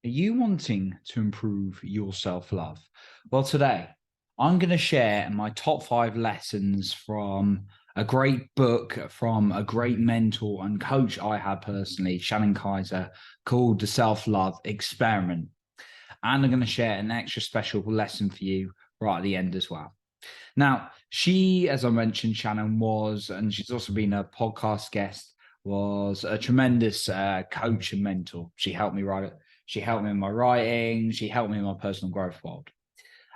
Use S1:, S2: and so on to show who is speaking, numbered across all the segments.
S1: Are you wanting to improve your self-love? Well, today I'm going to share my top 5 lessons from a great book from a great mentor and coach I had personally, Shannon Kaiser, called The Self-Love Experiment. And I'm going to share an extra special lesson for you right at the end as well. Now, she, as I mentioned, Shannon was, and she's also been a podcast guest, was a tremendous coach and mentor. She helped me write it. She helped me in my writing. She helped me in my personal growth world.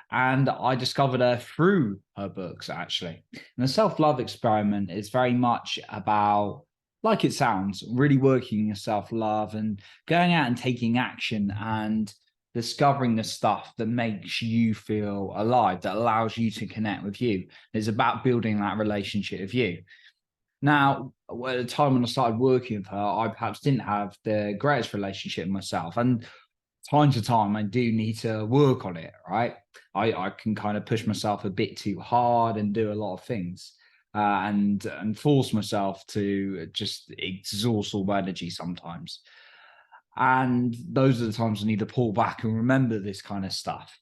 S1: And I discovered her through her books, actually. And the self-love experiment is very much about, like it sounds, really working your self-love and going out and taking action and discovering the stuff that makes you feel alive, that allows you to connect with you. It's about building that relationship with you. Now, at the time when I started working with her, I perhaps didn't have the greatest relationship with myself. And time to time, I do need to work on it, right? I can kind of push myself a bit too hard and do a lot of things and force myself to just exhaust all my energy sometimes. And those are the times I need to pull back and remember this kind of stuff.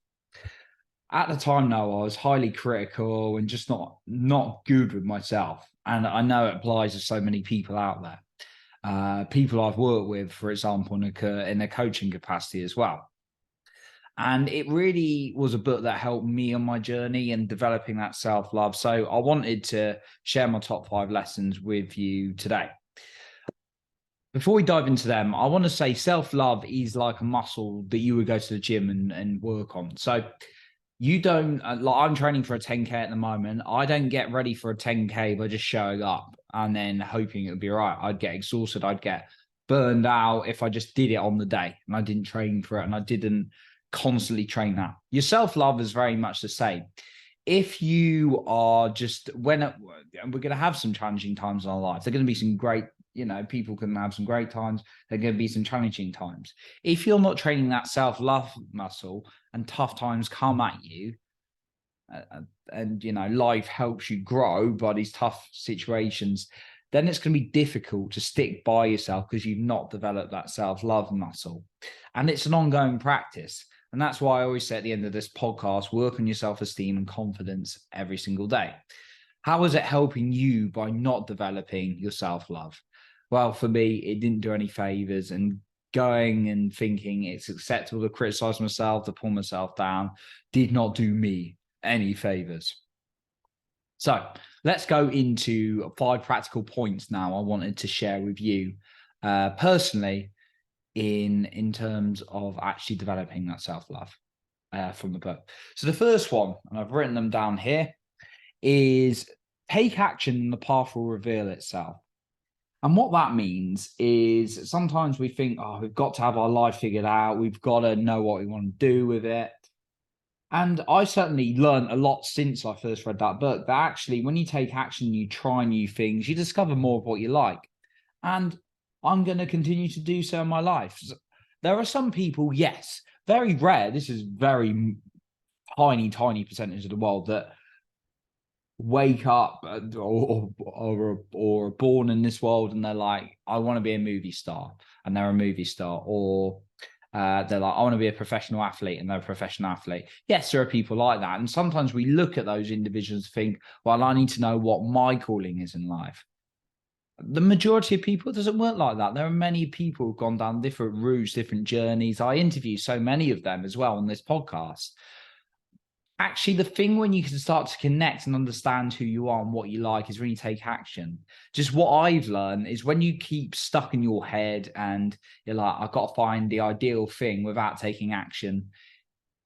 S1: At the time, though, I was highly critical and just not good with myself. And I know it applies to so many people out there. People I've worked with, for example, in a coaching capacity as well. And it really was a book that helped me on my journey and developing that self-love. So I wanted to share my top 5 lessons with you today. Before we dive into them, I want to say self-love is like a muscle that you would go to the gym and work on. So you don't, like I'm training for a 10K at the moment. I don't get ready for a 10K by just showing up and then hoping it would be all right. I'd get exhausted. I'd get burned out if I just did it on the day and I didn't train for it and I didn't constantly train that. Your self-love is very much the same. If you are just and we're going to have some challenging times in our life, there are going to be some great, people can have some great times. There are going to be some challenging times. If you're not training that self-love muscle and tough times come at you, and life helps you grow by these tough situations, then it's going to be difficult to stick by yourself because you've not developed that self-love muscle. And it's an ongoing practice. And that's why I always say at the end of this podcast, work on your self-esteem and confidence every single day. How is it helping you by not developing your self-love? Well, for me, it didn't do any favors, and going and thinking it's acceptable to criticize myself, to pull myself down, did not do me any favors. So let's go into 5 practical points now I wanted to share with you personally in terms of actually developing that self-love from the book. So the first one, and I've written them down here, is take action and the path will reveal itself. And what that means is sometimes we think, oh, we've got to have our life figured out. We've got to know what we want to do with it. And I certainly learned a lot since I first read that book, that actually when you take action, you try new things, you discover more of what you like. And I'm going to continue to do so in my life. There are some people, yes, very rare. This is very tiny percentage of the world that wake up or are born in this world and they're like, I want to be a movie star, and they're a movie star, or they're like, I want to be a professional athlete, and they're a professional athlete. Yes, there are people like that. And sometimes we look at those individuals and think, well, I need to know what my calling is in life. The majority of people, it doesn't work like that. There are many people who've gone down different routes, different journeys. I interview so many of them as well on this podcast. Actually, the thing when you can start to connect and understand who you are and what you like is when you take action. Just what I've learned is when you keep stuck in your head and you're like, I've got to find the ideal thing without taking action,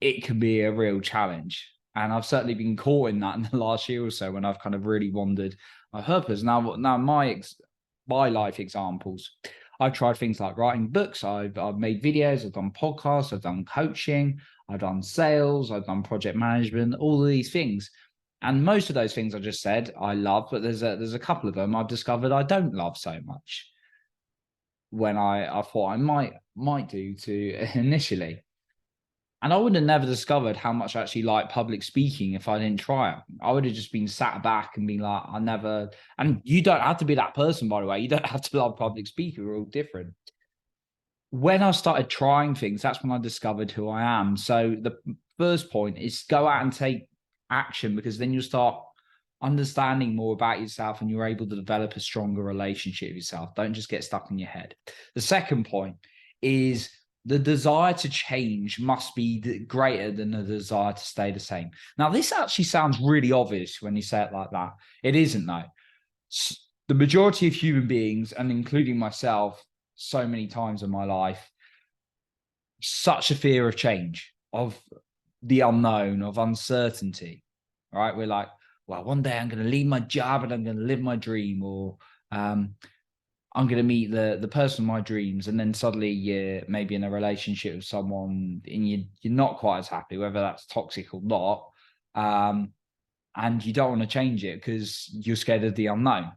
S1: it can be a real challenge. And I've certainly been caught in that in the last year or so when I've kind of really wandered my purpose. Now my life examples, I've tried things like writing books. I've made videos. I've done podcasts. I've done coaching. I've done sales. I've done project management. All of these things, and most of those things I just said I love, but there's a couple of them I've discovered I don't love so much. When I thought I might do to initially. And I would have never discovered how much I actually like public speaking if I didn't try it. I would have just been sat back and been like, and you don't have to be that person, by the way. You don't have to love public speaking. We're all different. when I started trying things, that's when I discovered who I am. So the first point is go out and take action, because then you'll start understanding more about yourself and you're able to develop a stronger relationship with yourself. Don't just get stuck in your head. The second point is the desire to change must be greater than the desire to stay the same. Now, this actually sounds really obvious when you say it like that. It isn't, though. The majority of human beings, and including myself, so many times in my life, such a fear of change, of the unknown, of uncertainty. Right? We're like, well, one day I'm going to leave my job and I'm going to live my dream, or I'm going to meet the person of my dreams, and then suddenly you're maybe in a relationship with someone and you're not quite as happy, whether that's toxic or not, and you don't want to change it because you're scared of the unknown.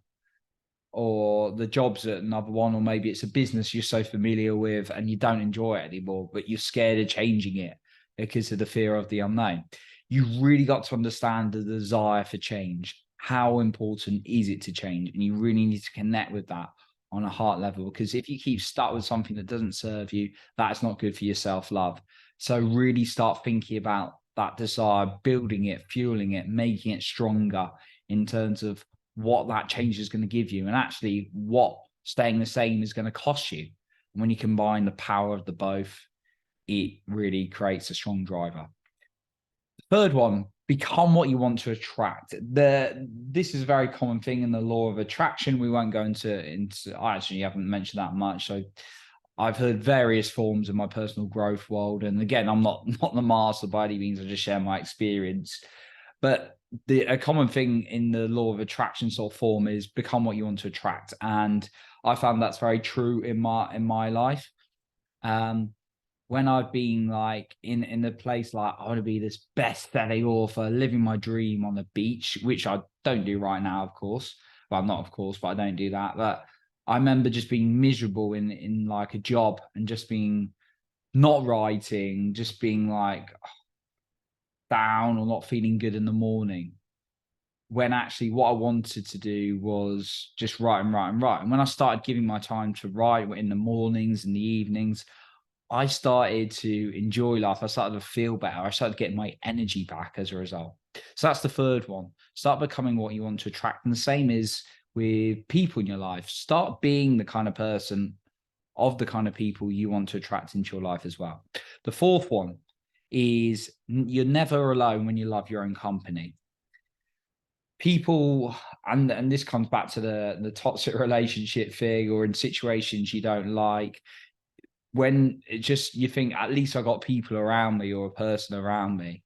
S1: Or the job's at another one, or maybe it's a business you're so familiar with and you don't enjoy it anymore, but you're scared of changing it because of the fear of the unknown. You really got to understand the desire for change. How important is it to change? And you really need to connect with that on a heart level, because if you keep stuck with something that doesn't serve you, that's not good for your self-love. So really start thinking about that desire, building it, fueling it, making it stronger in terms of what that change is going to give you, and actually what staying the same is going to cost you. And when you combine the power of the both, it really creates a strong driver. The third one, become what you want to attract. This is a very common thing in the law of attraction. We won't go into I actually haven't mentioned that much. So I've heard various forms in my personal growth world. And again, I'm not the master by any means. I just share my experience. But a common thing in the law of attraction sort of form is become what you want to attract. And I found that's very true in my life. When I've been like in the place, like I want to be this best-selling author, living my dream on the beach, which I don't do right now, of course. Well, not of course, but I don't do that. But I remember just being miserable in like a job and just being not writing, just being like down or not feeling good in the morning, when actually what I wanted to do was just write and write and write. And when I started giving my time to write in the mornings and the evenings, I started to enjoy life. I started to feel better. I started getting my energy back as a result. So that's the third one. Start becoming what you want to attract. And the same is with people in your life. Start being the kind of person of the kind of people you want to attract into your life as well. The fourth one is you're never alone when you love your own company. People, and this comes back to the toxic relationship thing, or in situations you don't like, when it just you think, at least I got people around me or a person around me.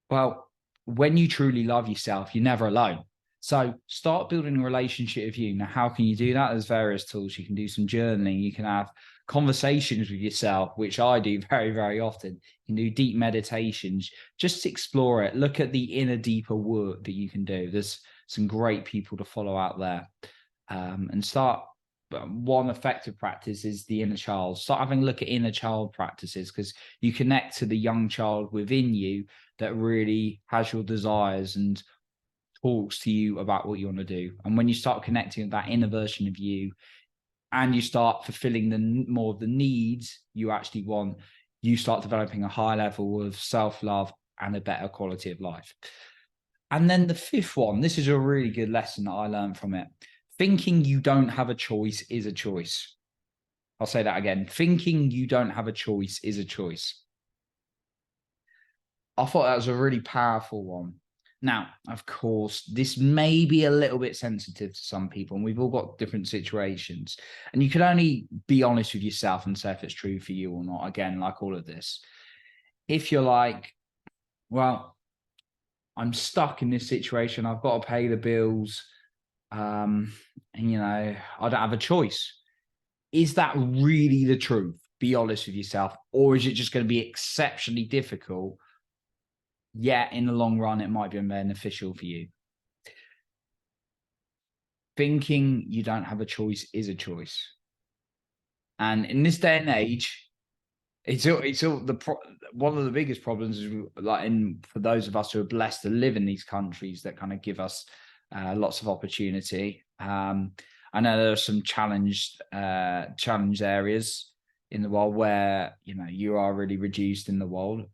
S1: Well, when you truly love yourself, you're never alone. So start building a relationship with you. Now, how can you do that? There's various tools. You can do some journaling. You can have conversations with yourself, which I do very, very often. You can do deep meditations. Just explore it. Look at the inner, deeper work that you can do. There's some great people to follow out there. And start. One effective practice is the inner child. Start having a look at inner child practices, because you connect to the young child within you that really has your desires and talks to you about what you want to do. And when you start connecting with that inner version of you, and you start fulfilling the more of the needs you actually want, you start developing a high level of self-love and a better quality of life. And then the fifth one, this is a really good lesson that I learned from it. Thinking you don't have a choice is a choice. I'll say that again. Thinking you don't have a choice is a choice. I thought that was a really powerful one. Now, of course, this may be a little bit sensitive to some people, and we've all got different situations. And you can only be honest with yourself and say if it's true for you or not. Again, like all of this. If you're like, well, I'm stuck in this situation, I've got to pay the bills, and I don't have a choice. Is that really the truth? Be honest with yourself. Or is it just going to be exceptionally difficult? Yet in the long run, it might be beneficial for you. Thinking you don't have a choice is a choice. And in this day and age, one of the biggest problems is like for those of us who are blessed to live in these countries that kind of give us lots of opportunity. I know there are some challenged areas in the world where, you are really reduced in the world,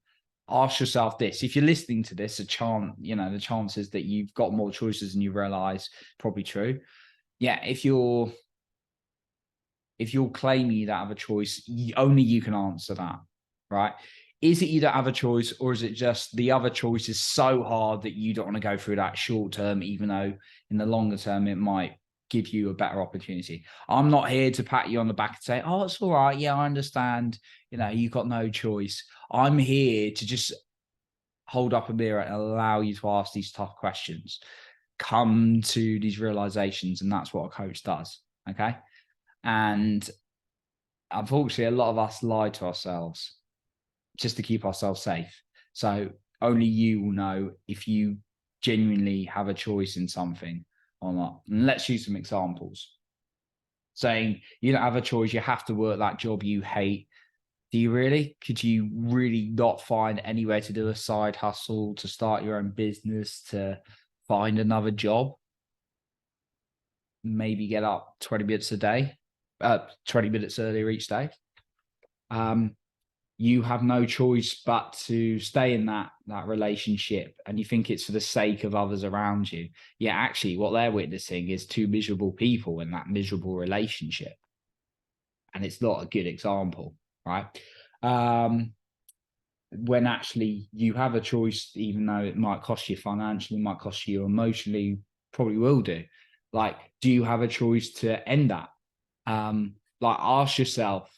S1: ask yourself this. If you're listening to this, the chances that you've got more choices than you realize, probably true. Yeah, if you're claiming you don't have a choice, only you can answer that, right? Is it you don't have a choice, or is it just the other choice is so hard that you don't want to go through that short term, even though in the longer term it might give you a better opportunity? I'm not here to pat you on the back and say, oh, it's all right. Yeah, I understand. You've got no choice. I'm here to just hold up a mirror and allow you to ask these tough questions, come to these realizations. And that's what a coach does. Okay. And unfortunately, a lot of us lie to ourselves just to keep ourselves safe. So only you will know if you genuinely have a choice in something or not. And let's use some examples. Saying you don't have a choice, you have to work that job you hate. Do you really? Could you really not find anywhere to do a side hustle, to start your own business, to find another job? Maybe get up 20 minutes a day, 20 minutes earlier each day. You have no choice but to stay in that relationship, and you think it's for the sake of others around you. Yeah, actually, what they're witnessing is two miserable people in that miserable relationship. And it's not a good example, right? When actually you have a choice, even though it might cost you financially, might cost you emotionally, probably will do. Like, do you have a choice to end that? Ask yourself,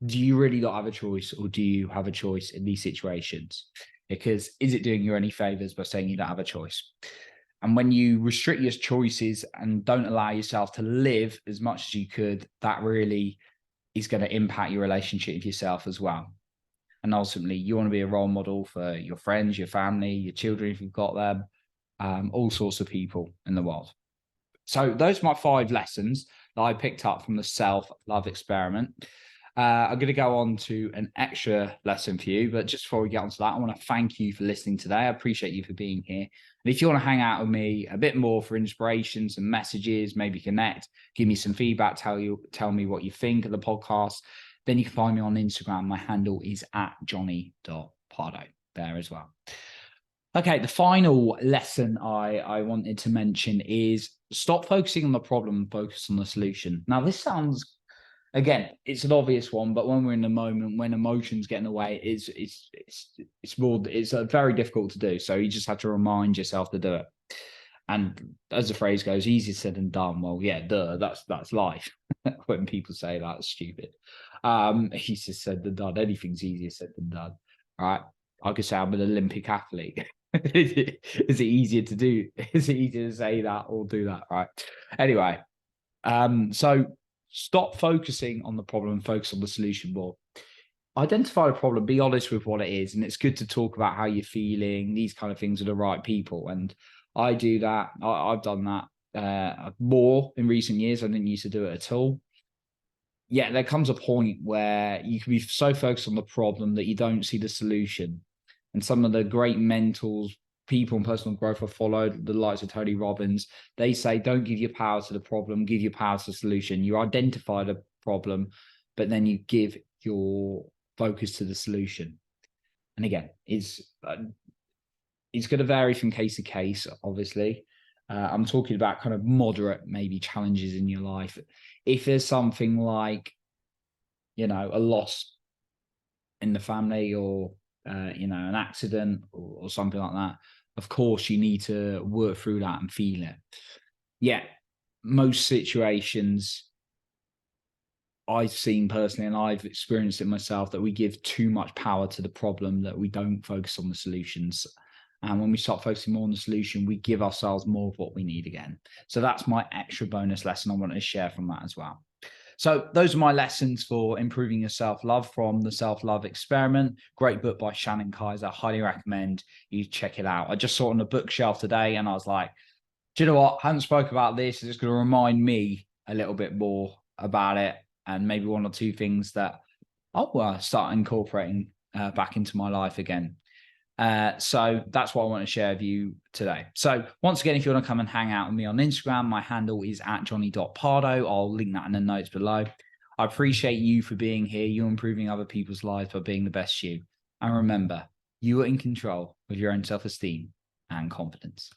S1: do you really not have a choice, or do you have a choice in these situations? Because is it doing you any favors by saying you don't have a choice? And when you restrict your choices and don't allow yourself to live as much as you could, that really is going to impact your relationship with yourself as well. And ultimately, you want to be a role model for your friends, your family, your children, if you've got them, all sorts of people in the world. So those are my 5 lessons that I picked up from the self-love experiment. I'm going to go on to an extra lesson for you, but just before we get onto that, I want to thank you for listening today. I appreciate you for being here. And if you want to hang out with me a bit more for inspiration, some messages, maybe connect, give me some feedback, tell me what you think of the podcast, then you can find me on Instagram. My handle is @johnny.pardo there as well. Okay, the final lesson I wanted to mention is stop focusing on the problem, focus on the solution. Now, this sounds, again, it's an obvious one, but when we're in the moment, when emotions get in the way, it's very difficult to do. So you just have to remind yourself to do it. And as the phrase goes, easier said than done. Well, yeah, that's life. When people say that, it's stupid. Easier said than done. Anything's easier said than done. All right. I could say I'm an Olympic athlete. Is it easier to do? Is it easier to say that or do that? Right. Anyway, so stop focusing on the problem, focus on the solution more. Identify the problem, be honest with what it is. And it's good to talk about how you're feeling, these kind of things with the right people. And I do that. I've done that more in recent years. I didn't used to do it at all. Yeah, there comes a point where you can be so focused on the problem that you don't see the solution. And some of the great mentors, people in personal growth I've followed, the likes of Tony Robbins, they say, don't give your power to the problem, give your power to the solution. You identify the problem, but then you give your focus to the solution. And again, it's going to vary from case to case, obviously. I'm talking about kind of moderate, maybe challenges in your life. If there's something like, a loss in the family, or an accident or something like that, of course you need to work through that and feel it. Yeah, most situations I've seen personally, and I've experienced it myself, that we give too much power to the problem, that we don't focus on the solutions. And when we start focusing more on the solution, we give ourselves more of what we need again. So that's my extra bonus lesson I want to share from that as well. So those are my lessons for improving your self-love from the self-love experiment. Great book by Shannon Kaiser. Highly recommend you check it out. I just saw it on the bookshelf today and I was like, do you know what? I haven't spoke about this. It's going to remind me a little bit more about it, and maybe 1 or 2 things that I'll start incorporating back into my life again. So that's what I want to share with you today. So once again, if you want to come and hang out with me on Instagram, my handle is @johnny.pardo. I'll link that in the notes below. I appreciate you for being here. You're improving other people's lives by being the best you. And remember, you are in control of your own self-esteem and confidence.